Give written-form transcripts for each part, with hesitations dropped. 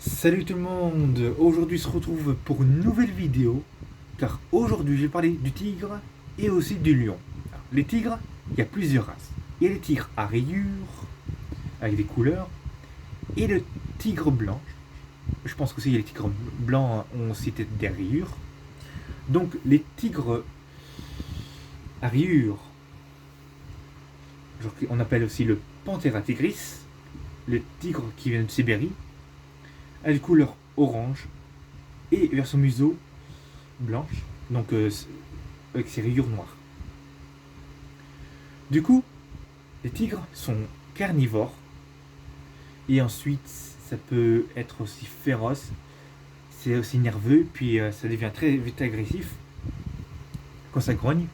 Salut tout le monde, aujourd'hui on se retrouve pour une nouvelle vidéo, car aujourd'hui je vais parler du tigre et aussi du lion. Alors, les tigres, il y a plusieurs races. Il y a les tigres à rayures, avec des couleurs, et le tigre blanc. Je pense qu'aussi les tigres blancs ont aussi des rayures. Donc les tigres à rayures, on appelle aussi le Panthera tigris, le tigre qui vient de Sibérie, a une couleur orange et vers son museau blanche, donc avec ses rayures noires. Du coup, les tigres sont carnivores et ensuite ça peut être aussi féroce, c'est aussi nerveux, puis ça devient très vite agressif quand ça grogne.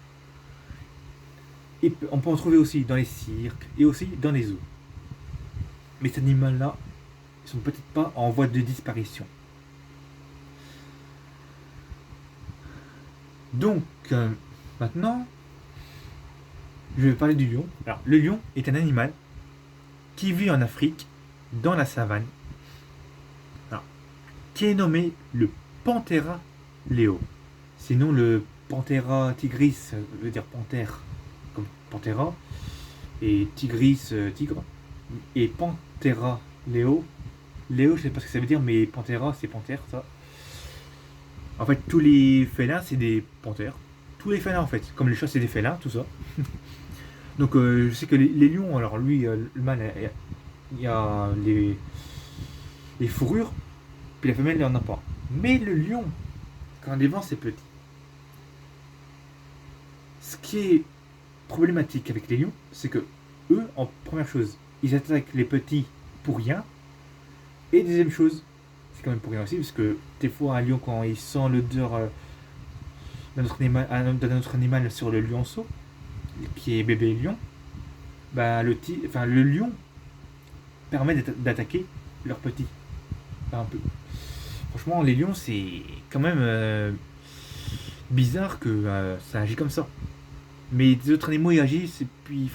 Et on peut en trouver aussi dans les cirques et aussi dans les zoos. Mais ces animaux-là, ils sont peut-être pas en voie de disparition. Donc, maintenant, je vais parler du lion. Alors, le lion est un animal qui vit en Afrique, dans la savane, alors, qui est nommé le Panthera leo. Sinon, le Panthera tigris veut dire panthère, comme Panthera, et tigris, tigre, et Panthera leo. Léo, je sais pas ce que ça veut dire, mais Panthera, c'est panthère, ça. En fait, tous les félins, c'est des panthères. Tous les félins, en fait. Comme les chats, c'est des félins, tout ça. Donc, je sais que les lions, alors lui, le mâle, il y a les fourrures, puis la femelle, il n'y en a pas. Mais le lion, quand il est c'est petit. Ce qui est problématique avec les lions, c'est que eux, en première chose, ils attaquent les petits pour rien. Et deuxième chose, c'est quand même pour rien aussi, parce que des fois, un lion, quand il sent l'odeur d'un autre animal sur le lionceau, qui est bébé lion, bah, le lion permet d'attaquer leurs petits. Enfin, un peu. Franchement, les lions, c'est quand même bizarre que ça agit comme ça. Mais des autres animaux, ils agissent, et puis,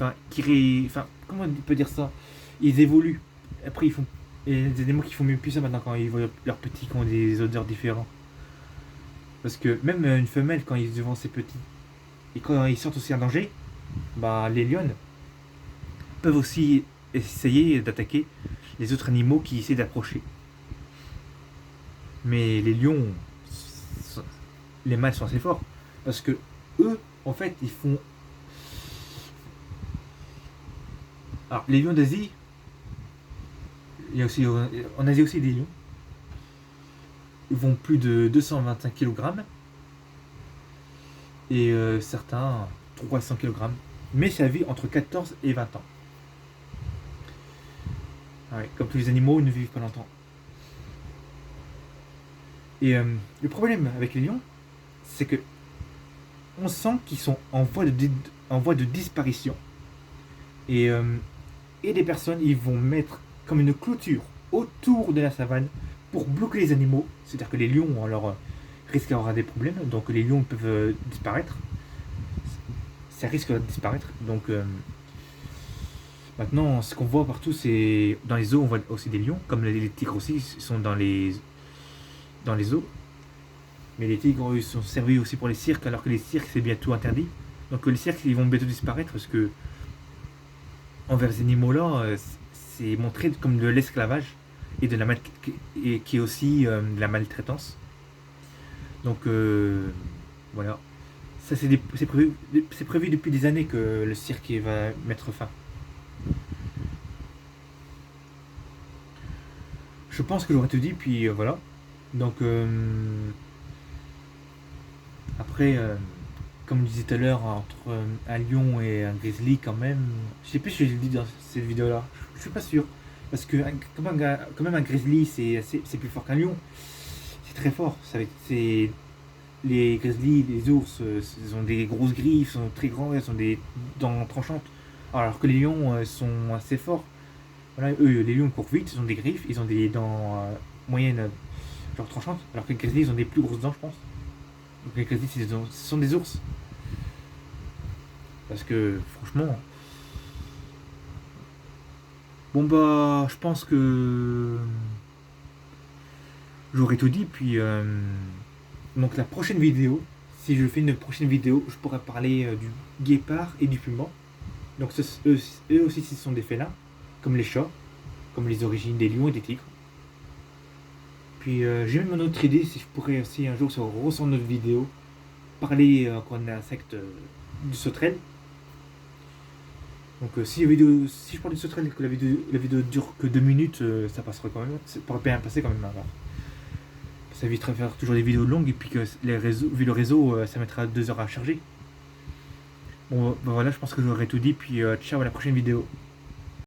comment on peut dire ça? Ils évoluent. Après, ils font. Et des animaux qui font mieux plus ça maintenant quand ils voient leurs petits qui ont des odeurs différentes. Parce que même une femelle, quand ils devant ses petits, et quand ils sortent aussi en danger, bah, les lionnes peuvent aussi essayer d'attaquer les autres animaux qui essaient d'approcher. Mais les lions, les mâles sont assez forts. Parce que eux, en fait, ils font. Alors, les lions d'Asie, il y a aussi, en Asie aussi des lions. Ils vont plus de 225 kg. Et certains 300 kg. Mais ça vit entre 14 et 20 ans. Ouais, comme tous les animaux, ils ne vivent pas longtemps. Et le problème avec les lions, c'est que on sent qu'ils sont en voie de disparition. Et, euh, et les personnes, ils vont mettre comme une clôture autour de la savane pour bloquer les animaux. C'est-à-dire que les lions, alors, risquent d'avoir des problèmes. Donc les lions peuvent disparaître. Ça risque de disparaître. Donc maintenant, ce qu'on voit partout, c'est dans les zoos, on voit aussi des lions, comme les tigres aussi, ils sont dans les zoos. Mais les tigres, ils sont servis aussi pour les cirques, alors que les cirques, c'est bientôt interdit. Donc les cirques, ils vont bientôt disparaître parce que envers ces animaux-là, c'est montré comme de l'esclavage et de la et qui est aussi de la maltraitance. Donc voilà. Ça, c'est prévu depuis des années que le cirque va mettre fin. Je pense que j'aurais tout dit, puis voilà. Donc après, comme je disais tout à l'heure, entre un lion et un grizzly, quand même. Je sais plus si je l'ai dit dans cette vidéo-là. Je suis pas sûr. Parce que quand même un grizzly, c'est plus fort qu'un lion. C'est très fort. C'est les grizzlies, les ours, ils ont des grosses griffes, ils sont très grands, ils ont des dents tranchantes. Alors que les lions sont assez forts. Voilà, eux, les lions courent vite, ils ont des griffes, ils ont des dents moyennes, genre tranchantes. Alors que les grizzlies, ils ont des plus grosses dents, je pense. Donc les grizzlies, ce sont des ours. Parce que franchement, bon bah, je pense que j'aurais tout dit. Puis, donc la prochaine vidéo, si je fais une prochaine vidéo, je pourrais parler du guépard et du puma. Donc eux aussi, ce sont des félins, comme les chats, comme les origines des lions et des tigres. Puis j'ai même une autre idée, si je pourrais aussi un jour sur notre vidéo, parler qu'on a insecte du sauterelle. Donc si je parle du sauterelle et que la vidéo dure que 2 minutes, ça passera quand même. Ça pourrait bien passer quand même. Alors. Ça éviterait de faire toujours des vidéos longues et puis que vu le réseau, ça mettra 2 heures à charger. Bon, bah voilà, je pense que j'aurais tout dit. Puis ciao à la prochaine vidéo.